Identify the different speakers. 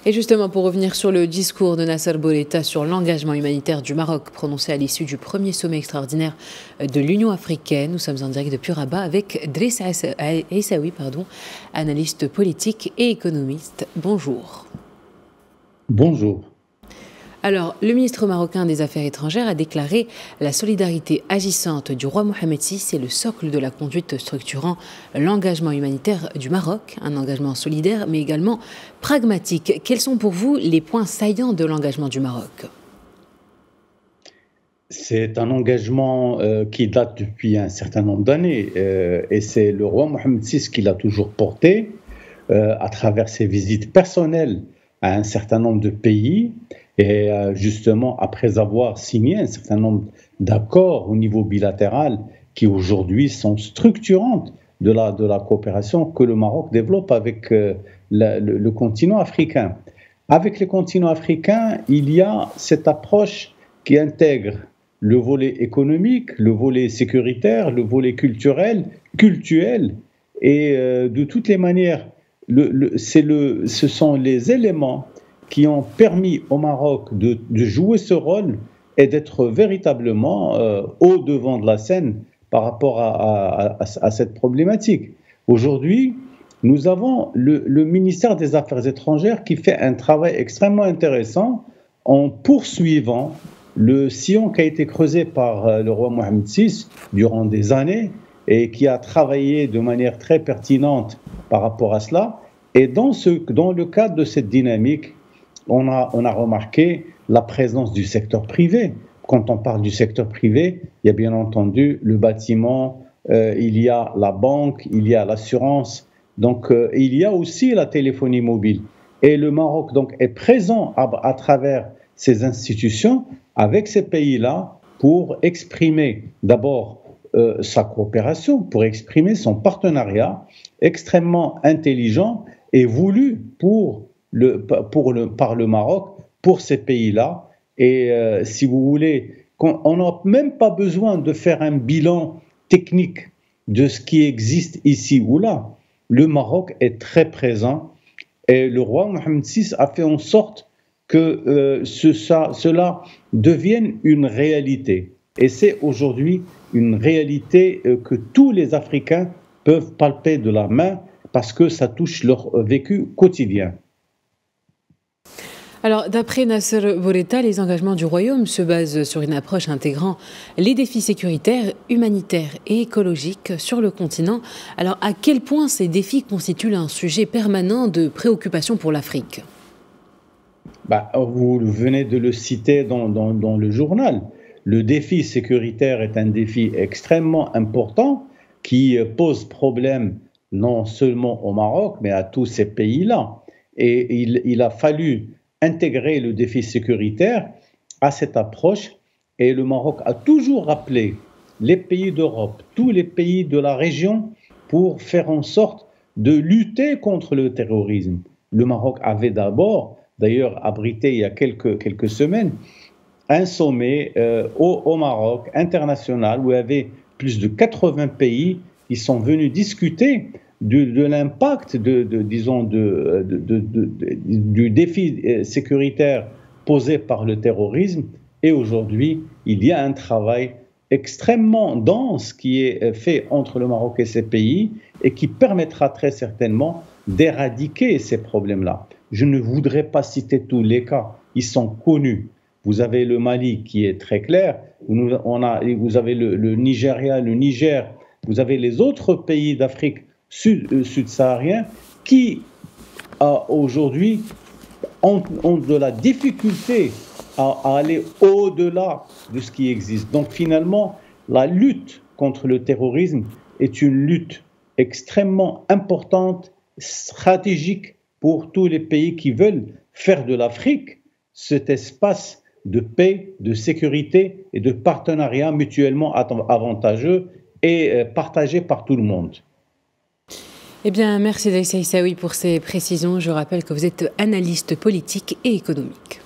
Speaker 1: Et justement, pour revenir sur le discours de Nasser Bourita sur l'engagement humanitaire du Maroc prononcé à l'issue du premier sommet extraordinaire de l'Union africaine, nous sommes en direct depuis Rabat avec Driss Aissaoui, analyste politique et économiste. Bonjour.
Speaker 2: Bonjour.
Speaker 1: Alors, le ministre marocain des Affaires étrangères a déclaré la solidarité agissante du roi Mohamed VI est le socle de la conduite structurant l'engagement humanitaire du Maroc, un engagement solidaire mais également pragmatique. Quels sont pour vous les points saillants de l'engagement du Maroc ?
Speaker 2: C'est un engagement qui date depuis un certain nombre d'années et c'est le roi Mohamed VI qui l'a toujours porté à travers ses visites personnelles à un certain nombre de pays. Et justement, après avoir signé un certain nombre d'accords au niveau bilatéral qui aujourd'hui sont structurantes de la coopération que le Maroc développe avec le continent africain. Avec le continent africain, il y a cette approche qui intègre le volet économique, le volet sécuritaire, le volet culturel, cultuel. Et de toutes les manières, ce sont les éléments qui ont permis au Maroc de jouer ce rôle et d'être véritablement au devant de la scène par rapport à cette problématique. Aujourd'hui, nous avons le ministère des Affaires étrangères qui fait un travail extrêmement intéressant en poursuivant le sillon qui a été creusé par le roi Mohamed VI durant des années et qui a travaillé de manière très pertinente par rapport à cela. Et dans le cadre de cette dynamique, on a remarqué la présence du secteur privé. Quand on parle du secteur privé, il y a bien entendu le bâtiment, il y a la banque, il y a l'assurance, donc il y a aussi la téléphonie mobile. Et le Maroc donc est présent à travers ces institutions avec ces pays-là pour exprimer d'abord sa coopération, pour exprimer son partenariat extrêmement intelligent et voulu par le Maroc pour ces pays-là. Et si vous voulez, on n'a même pas besoin de faire un bilan technique de ce qui existe ici ou là. Le Maroc est très présent et le roi Mohamed VI a fait en sorte que cela devienne une réalité. Et c'est aujourd'hui une réalité que tous les Africains peuvent palper de la main parce que ça touche leur vécu quotidien.
Speaker 1: Alors, d'après Nasser Bourita, les engagements du Royaume se basent sur une approche intégrant les défis sécuritaires, humanitaires et écologiques sur le continent. Alors, à quel point ces défis constituent un sujet permanent de préoccupation pour l'Afrique ?
Speaker 2: Vous venez de le citer dans le journal. Le défi sécuritaire est un défi extrêmement important qui pose problème non seulement au Maroc, mais à tous ces pays-là. Et il a fallu intégrer le défi sécuritaire à cette approche. Et le Maroc a toujours appelé les pays d'Europe, tous les pays de la région, pour faire en sorte de lutter contre le terrorisme. Le Maroc avait d'abord, d'ailleurs, abrité il y a quelques semaines, un sommet au Maroc international où il y avait plus de 80 pays qui sont venus discuter de l'impact du défi sécuritaire posé par le terrorisme. Et aujourd'hui, il y a un travail extrêmement dense qui est fait entre le Maroc et ces pays et qui permettra très certainement d'éradiquer ces problèmes-là. Je ne voudrais pas citer tous les cas, ils sont connus. Vous avez le Mali qui est très clair, vous avez le Nigeria, le Niger, vous avez les autres pays d'Afrique sud-sahariens qui aujourd'hui ont de la difficulté à aller au-delà de ce qui existe. Donc finalement, la lutte contre le terrorisme est une lutte extrêmement importante, stratégique pour tous les pays qui veulent faire de l'Afrique cet espace de paix, de sécurité et de partenariat mutuellement avantageux et partagé par tout le monde.
Speaker 1: Eh bien, merci Driss Aissaoui pour ces précisions. Je rappelle que vous êtes analyste politique et économique.